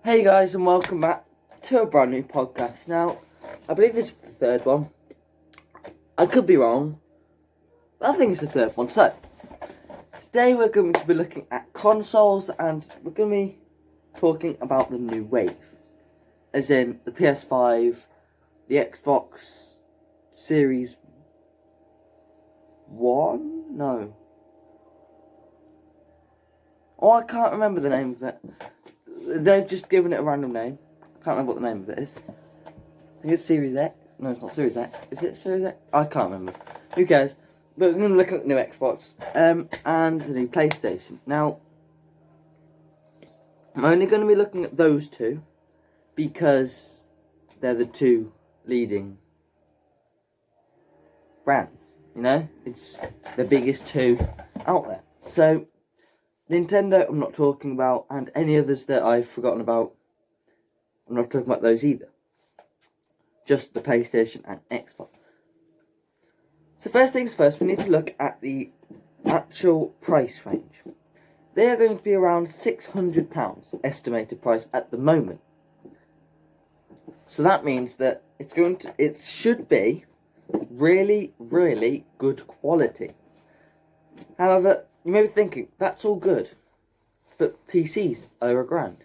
Hey guys, and welcome back to a brand new podcast. Now, I believe this is the third one. I could be wrong, but I think it's the third one. So, today we're going to be looking at consoles, and we're going to be talking about the new wave. As in, the PS5, the Xbox Series 1? No. Oh, I can't remember the name of it. They've just given it a random name. I can't remember what the name of it is. I think it's Series X. No, it's not Series X. Is it Series X? I can't remember. Who cares? But we're going to look at the new Xbox and the new PlayStation. Now, I'm only going to be looking at those two because they're the two leading brands. You know, it's the biggest two out there. So, Nintendo, I'm not talking about, and any others that I've forgotten about, I'm not talking about those either. Just the PlayStation and Xbox. So first things first, we need to look at the actual price range. They are going to be around £600 estimated price at the moment. So that means that it should be really, really good quality. However, you may be thinking, that's all good, but PCs are £1,000.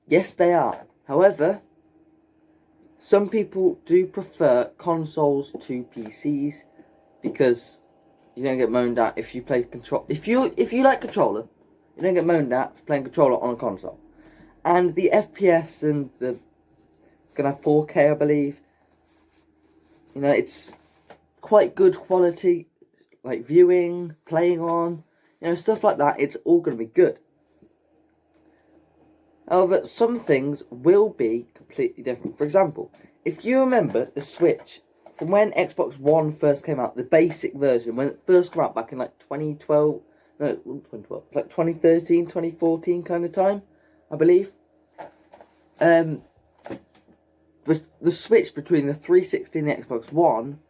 Yes, they are. However, some people do prefer consoles to PCs because you don't get moaned at if you play control. If you like controller, you don't get moaned at for playing controller on a console. And the FPS and the gonna have 4K, I believe. You know, it's quite good quality. Like viewing, playing on, you know, stuff like that, it's all going to be good. However, some things will be completely different. For example, if you remember the Switch, from when Xbox One first came out, the basic version, when it first came out back in like 2012, no, 2012, like 2013, 2014 kind of time, I believe. But the switch between the 360 and the Xbox One,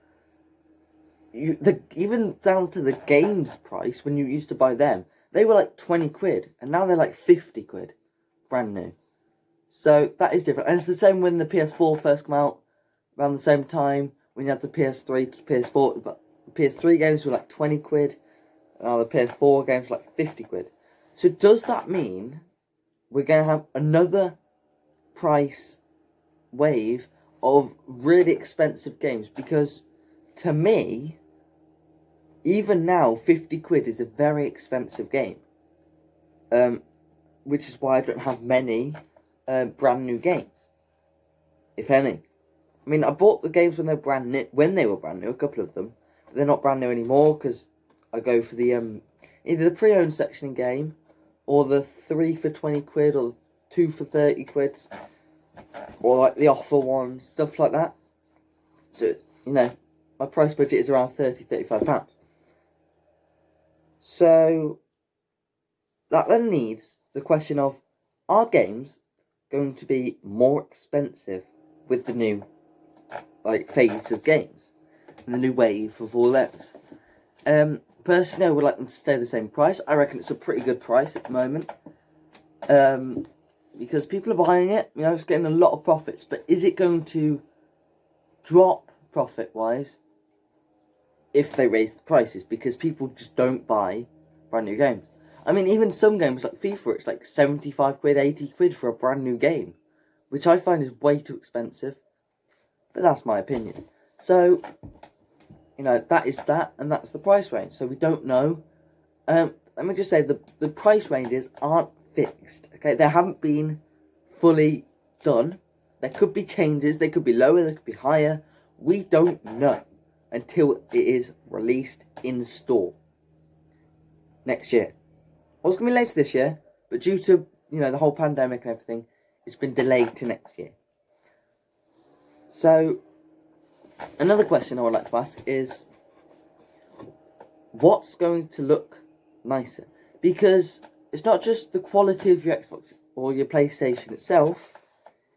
even down to the games price, when you used to buy them, they were like 20 quid, and now they're like 50 quid, brand new. So that is different. And it's the same when the PS4 first came out, around the same time, when you had the PS3, PS4, but PS3 games were like 20 quid, and now the PS4 games were like 50 quid. So does that mean we're going to have another price wave of really expensive games? Because to me, even now, 50 quid is a very expensive game. Which is why I don't have many brand new games. If any. I mean, I bought the games when they were brand new, a couple of them. But they're not brand new anymore because I go for the either the pre-owned section in game, or the 3 for 20 quid, or 2 for 30 quid, or like the offer ones, stuff like that. So it's, you know, my price budget is around £30-35. So, that then needs the question of, are games going to be more expensive with the new, like, phase of games? And the new wave of all those? Personally, I would like them to stay the same price. I reckon it's a pretty good price at the moment. Because people are buying it, you know, it's getting a lot of profits. But is it going to drop profit-wise if they raise the prices? Because people just don't buy brand new games. I mean, even some games like FIFA, it's like 75 quid, 80 quid for a brand new game, which I find is way too expensive. But that's my opinion. So, you know, that is that, and that's the price range. So we don't know. Let me just say, the price ranges aren't fixed. Okay, they haven't been fully done. There could be changes. They could be lower. They could be higher. We don't know until it is released in store next year. Well, it's going to be later this year, but due to, you know, the whole pandemic and everything, it's been delayed to next year. So, another question I would like to ask is, what's going to look nicer? Because it's not just the quality of your Xbox or your PlayStation itself,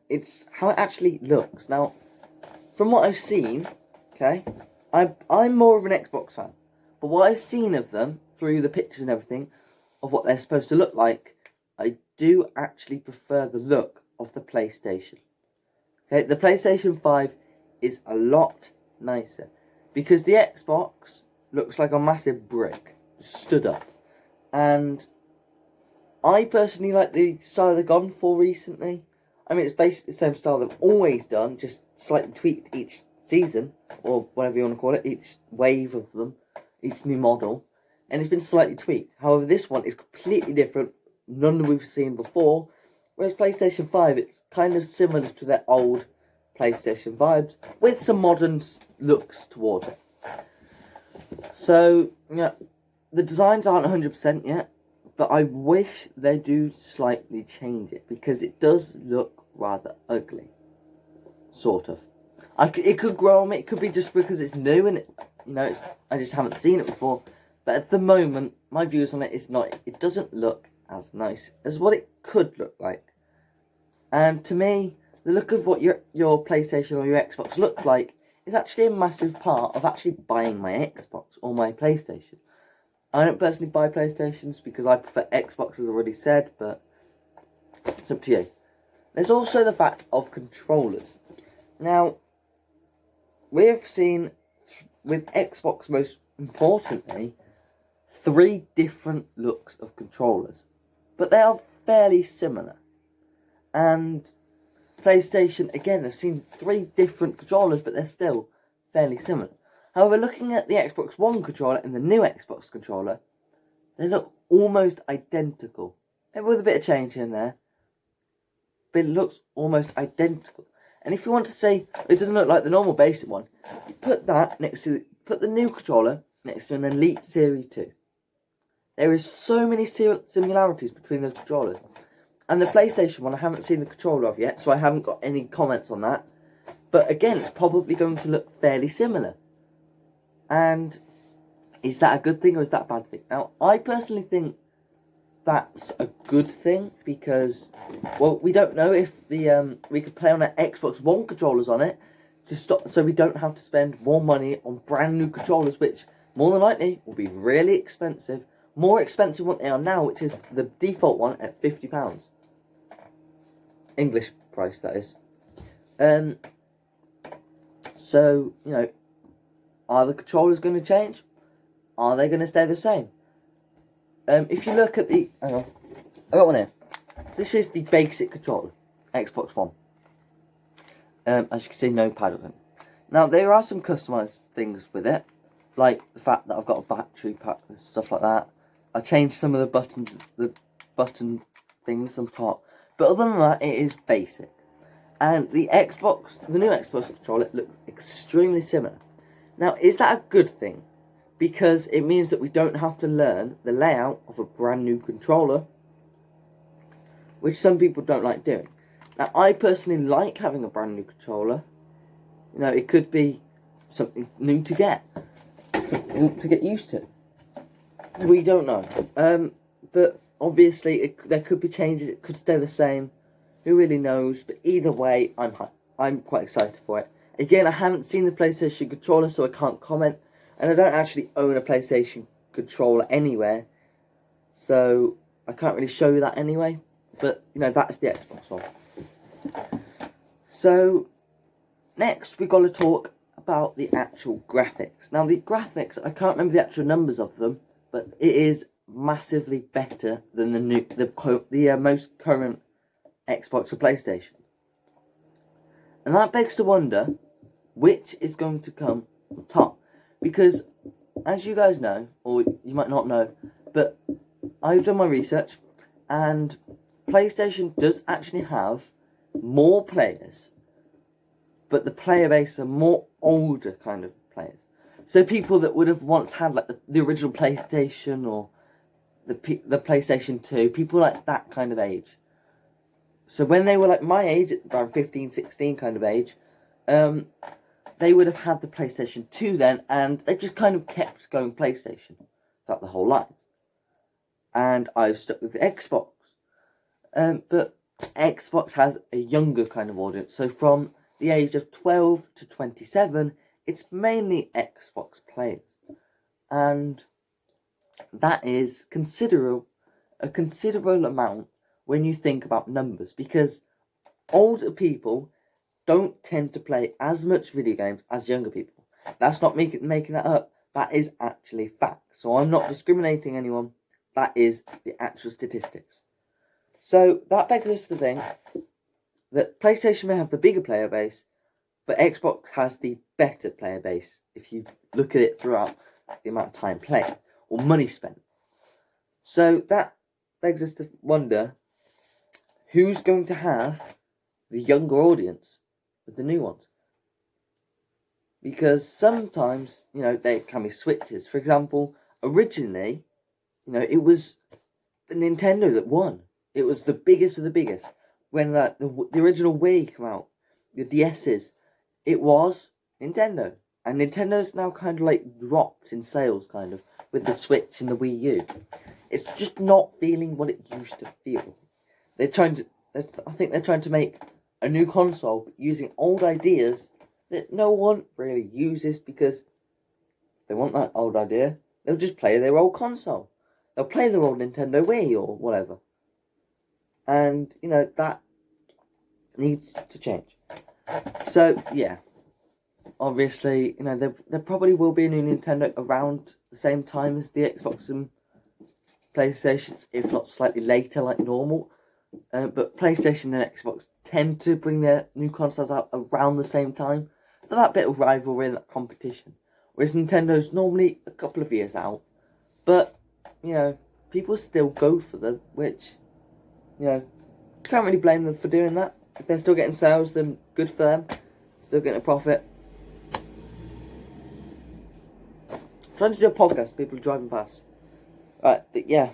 it's how it actually looks. Now, from what I've seen, okay, I'm more of an Xbox fan, but what I've seen of them through the pictures and everything of what they're supposed to look like, I do actually prefer the look of the PlayStation. Okay, the PlayStation 5 is a lot nicer because the Xbox looks like a massive brick stood up. And I personally like the style they've gone for recently. I mean, it's basically the same style they've always done, just slightly tweaked each season, or whatever you want to call it, each wave of them, each new model, and it's been slightly tweaked. However, this one is completely different, none we've seen before, whereas PlayStation 5, it's kind of similar to their old PlayStation vibes, with some modern looks towards it. So, yeah, the designs aren't 100% yet, but I wish they do slightly change it, because it does look rather ugly. Sort of. It could grow on me, it could be just because it's new and I just haven't seen it before. But at the moment, my views on it is it doesn't look as nice as what it could look like. And to me, the look of what your PlayStation or your Xbox looks like is actually a massive part of actually buying my Xbox or my PlayStation. I don't personally buy PlayStations because I prefer Xbox, as I already said, but it's up to you. There's also the fact of controllers. Now, we've seen, with Xbox most importantly, 3 different looks of controllers. But they are fairly similar. And PlayStation, again, they've seen 3 different controllers, but they're still fairly similar. However, looking at the Xbox One controller and the new Xbox controller, they look almost identical. And with a bit of change in there, but it looks almost identical. And if you want to say it doesn't look like the normal basic one, put the new controller next to an Elite Series 2. There is so many similarities between those controllers. And the PlayStation one, I haven't seen the controller of yet, so I haven't got any comments on that. But again, it's probably going to look fairly similar. And is that a good thing or is that a bad thing? Now, I personally think that's a good thing because, well, we don't know if we could play on our Xbox One controllers on it so we don't have to spend more money on brand new controllers, which more than likely will be really expensive. More expensive than what they are now, which is the default one at £50. English price, that is. So, are the controllers going to change? Are they going to stay the same? If you look at the... Hang on. I got one here. So this is the basic controller. Xbox One. As you can see, no pad on it. Now, there are some customised things with it. Like the fact that I've got a battery pack and stuff like that. I changed some of the button things on top. But other than that, it is basic. And the new Xbox controller looks extremely similar. Now, is that a good thing? Because it means that we don't have to learn the layout of a brand new controller, which some people don't like doing. Now, I personally like having a brand new controller. It could be something new to get, something to get used to. We don't know. But obviously, there could be changes. It could stay the same. Who really knows? But either way, I'm quite excited for it. Again, I haven't seen the PlayStation controller, so I can't comment. And I don't actually own a PlayStation controller anywhere. So, I can't really show you that anyway. But, that's the Xbox one. So, next we've got to talk about the actual graphics. Now, the graphics, I can't remember the actual numbers of them. But it is massively better than the most current Xbox or PlayStation. And that begs to wonder, which is going to come top? Because, as you guys know, or you might not know, but I've done my research, and PlayStation does actually have more players, but the player base are more older kind of players. So people that would have once had like the original PlayStation or the PlayStation 2, people like that kind of age. So when they were like my age, around 15, 16 kind of age, they would have had the PlayStation 2 then, and they just kind of kept going PlayStation throughout the whole life. And I've stuck with the Xbox. But Xbox has a younger kind of audience. So from the age of 12 to 27, it's mainly Xbox players. And that is a considerable amount when you think about numbers, because older people don't tend to play as much video games as younger people. That's not making that up. That is actually fact. So I'm not discriminating anyone. That is the actual statistics. So that begs us to think that PlayStation may have the bigger player base, but Xbox has the better player base if you look at it throughout the amount of time played or money spent. So that begs us to wonder who's going to have the younger audience with the new ones. Because sometimes, there can be switches. For example, originally, it was the Nintendo that won. It was the biggest of the biggest. When the original Wii came out, the DS's, it was Nintendo. And Nintendo's now kind of like dropped in sales, kind of, with the Switch and the Wii U. It's just not feeling what it used to feel. I think they're trying to make a new console using old ideas that no one really uses, because if they want that old idea, they'll just play their old console. They'll play their old Nintendo Wii or whatever. And, that needs to change. So, yeah. Obviously, there probably will be a new Nintendo around the same time as the Xbox and PlayStations, if not slightly later like normal. But PlayStation and Xbox tend to bring their new consoles out around the same time for that bit of rivalry and that competition. Whereas Nintendo's normally a couple of years out. But, people still go for them, which, can't really blame them for doing that. If they're still getting sales, then good for them. Still getting a profit. Trying to do a podcast, people are driving past. Right, but yeah,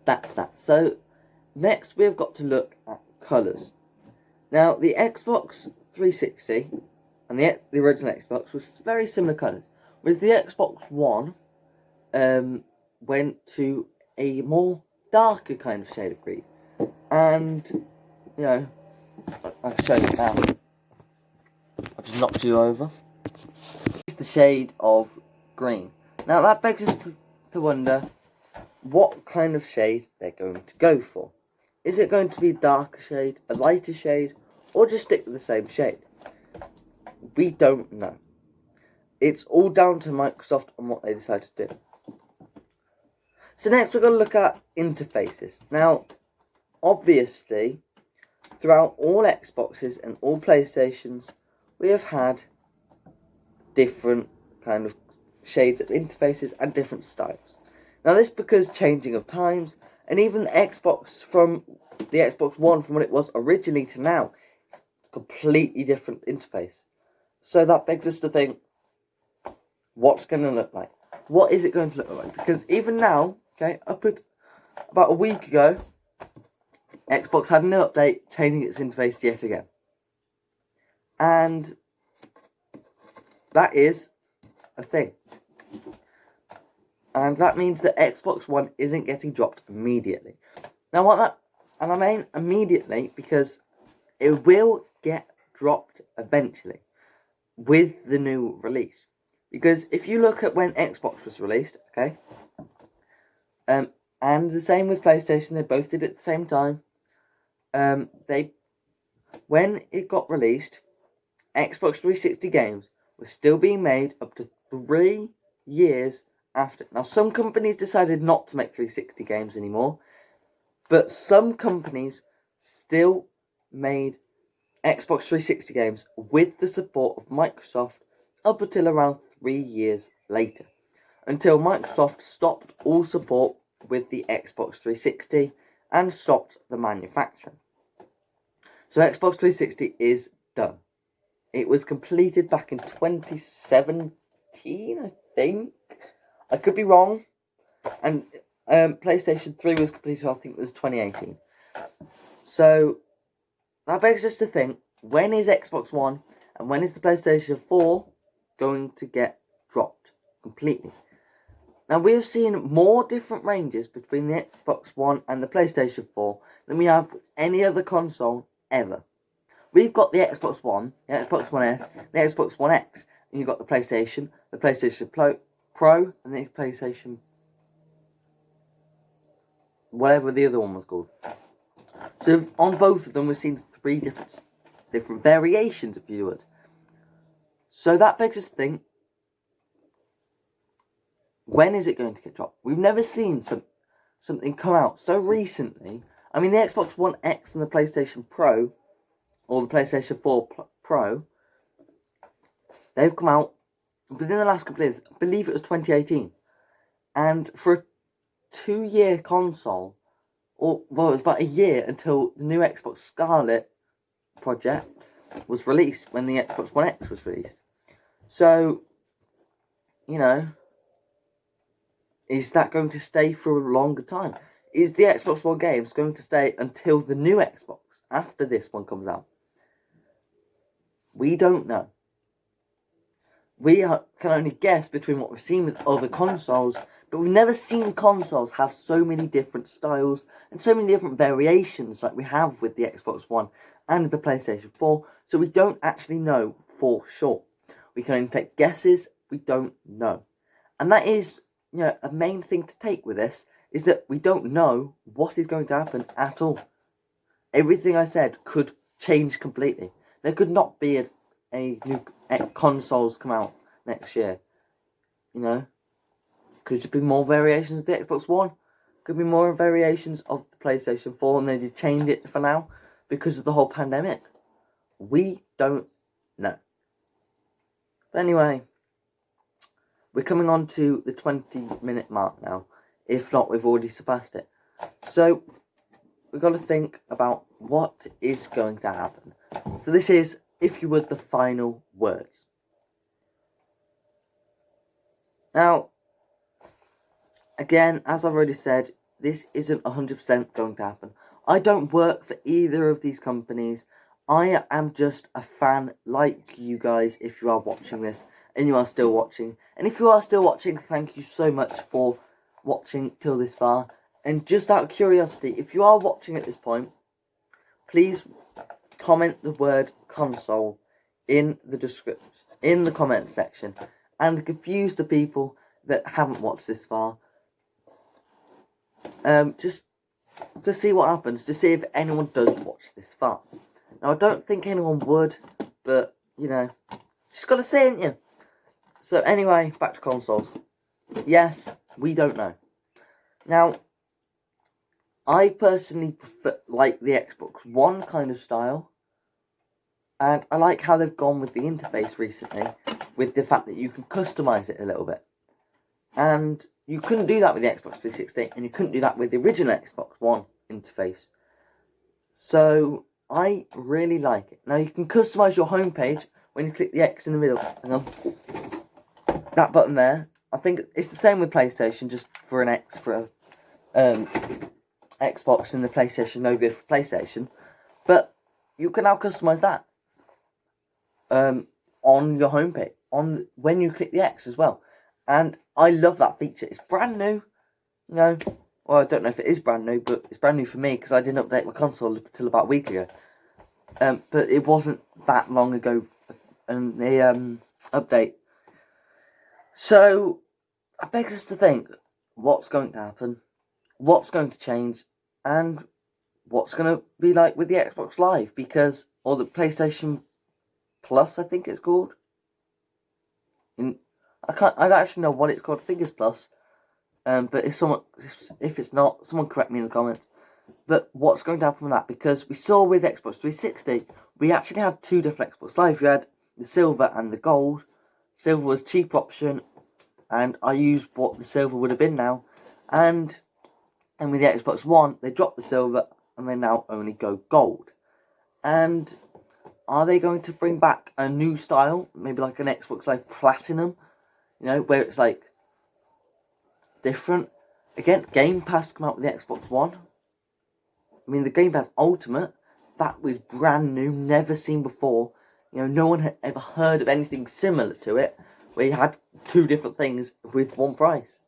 that's that. So, next we've got to look at colours. Now, the Xbox 360 and the original Xbox was very similar colours. Whereas the Xbox One went to a more darker kind of shade of green. And, I can show you now. I just knocked you over. It's the shade of green. Now that begs us to wonder what kind of shade they're going to go for. Is it going to be a darker shade, a lighter shade, or just stick with the same shade? We don't know. It's all down to Microsoft and what they decide to do. So next we're going to look at interfaces. Now, obviously, throughout all Xboxes and all PlayStations, we have had different kind of shades of interfaces and different styles. Now this because changing of times, and even the Xbox One from what it was originally to now, it's a completely different interface. So that begs us to think, what's going to look like? What is it going to look like? Because even now, up at about a week ago, Xbox had an update changing its interface yet again. And that is a thing. And that means that Xbox One isn't getting dropped immediately. Now and I mean immediately because it will get dropped eventually with the new release. Because if you look at when Xbox was released, and the same with PlayStation, they both did it at the same time. When it got released, Xbox 360 games were still being made up to 3 years after. Now, some companies decided not to make 360 games anymore, but some companies still made Xbox 360 games with the support of Microsoft up until around 3 years later, until Microsoft stopped all support with the Xbox 360 and stopped the manufacturing. So Xbox 360 is done. It was completed back in 2017, I think. I could be wrong. And PlayStation 3 was completed, I think it was 2018. So that begs us to think, when is Xbox One and when is the PlayStation 4 going to get dropped completely? Now, we have seen more different ranges between the Xbox One and the PlayStation 4 than we have with any other console ever. We've got the Xbox One, the Xbox One S, the Xbox One X, and you've got the PlayStation Pro, and the PlayStation whatever the other one was called. So on both of them, we've seen 3 different variations, if you would. So that begs us to think, when is it going to get dropped? We've never seen something come out so recently. I mean, the Xbox One X and the PlayStation Pro, or the PlayStation 4 Pro, they've come out within the last couple of years. I believe it was 2018. And for a 2-year console, it was about a year until the new Xbox Scarlet project was released, when the Xbox One X was released. So, is that going to stay for a longer time? Is the Xbox One games going to stay until the new Xbox, after this one comes out? We don't know. We can only guess between what we've seen with other consoles, but we've never seen consoles have so many different styles and so many different variations like we have with the Xbox One and the PlayStation 4, so we don't actually know for sure. We can only take guesses, we don't know. And that is, a main thing to take with this, is that we don't know what is going to happen at all. Everything I said could change completely. There could not be a new consoles come out next year. Could there be more variations of the Xbox One? Could be more variations of the PlayStation 4, and they did change it for now because of the whole pandemic. We don't know. But anyway, we're coming on to the 20-minute mark now. If not, we've already surpassed it. So, we've got to think about what is going to happen. So this is, if you would, the final words. Now, again, as I've already said, this isn't 100% going to happen. I don't work for either of these companies. I am just a fan like you guys, if you are watching this and you are still watching. And if you are still watching, thank you so much for watching till this far. And just out of curiosity, if you are watching at this point, please comment the word console in the description, in the comment section, and confuse the people that haven't watched this far. Just to see what happens, to see if anyone does watch this far. Now, I don't think anyone would, but, just gotta say, ain't you? So, anyway, back to consoles. Yes, we don't know. Now, I personally like the Xbox One kind of style, and I like how they've gone with the interface recently, with the fact that you can customise it a little bit. And you couldn't do that with the Xbox 360, and you couldn't do that with the original Xbox One interface. So, I really like it. Now, you can customise your homepage when you click the X in the middle. Hang on. That button there. I think it's the same with PlayStation, just for an X for Xbox and the PlayStation logo for PlayStation. But you can now customise that on your homepage, when you click the X as well. And I love that feature. It's brand new. Well, I don't know if it is brand new, but it's brand new for me because I didn't update my console until about a week ago. But it wasn't that long ago, and the update. So, it begs us to think, what's going to happen, what's going to change, and what's going to be like with the Xbox Live, or the PlayStation Plus, I think it's called. I don't actually know what it's called. I think it's Plus. But if it's not, someone correct me in the comments. But what's going to happen with that? Because we saw with Xbox 360, we actually had 2 different Xbox Live. We had the silver and the gold. Silver was cheap option, and I used what the silver would have been now. And with the Xbox One, they dropped the silver, and they now only go gold. And are they going to bring back a new style? Maybe like an Xbox Live Platinum? Where it's like different. Again, Game Pass come out with the Xbox One. I mean, the Game Pass Ultimate, that was brand new, never seen before. No one had ever heard of anything similar to it, where you had 2 different things with one price.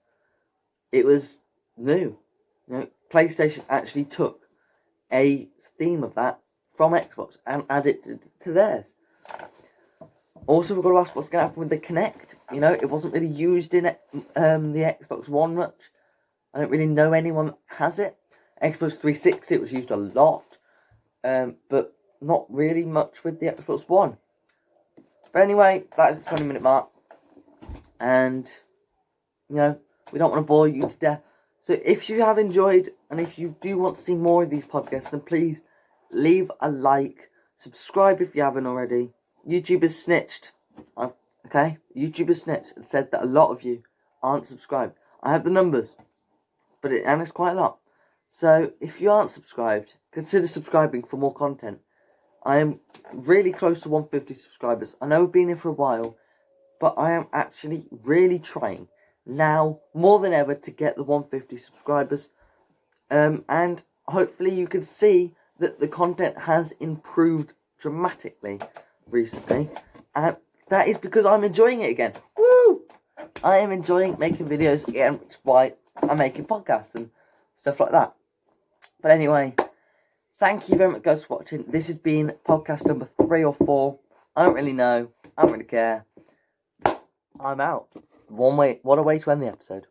It was new. PlayStation actually took a theme of that from Xbox and added it to theirs. Also, we've got to ask what's going to happen with the Kinect. It wasn't really used in the Xbox One much. I don't really know anyone that has it. Xbox 360, it was used a lot, but not really much with the Xbox One. But anyway, that is the 20-minute mark. And, you know, we don't want to bore you to death. So if you have enjoyed, and if you do want to see more of these podcasts, then please leave a like, subscribe if you haven't already. YouTube has snitched, okay? YouTube has snitched and said that a lot of you aren't subscribed. I have the numbers, and it's quite a lot. So if you aren't subscribed, consider subscribing for more content. I am really close to 150 subscribers. I know we've been here for a while, but I am actually really trying now more than ever to get the 150 subscribers. And hopefully you can see that the content has improved dramatically recently. And that is because I'm enjoying it again. Woo! I am enjoying making videos again, which is why I'm making podcasts and stuff like that. But anyway, thank you very much, guys, for watching. This has been podcast number 3 or 4. I don't really know. I don't really care. I'm out. What a way to end the episode.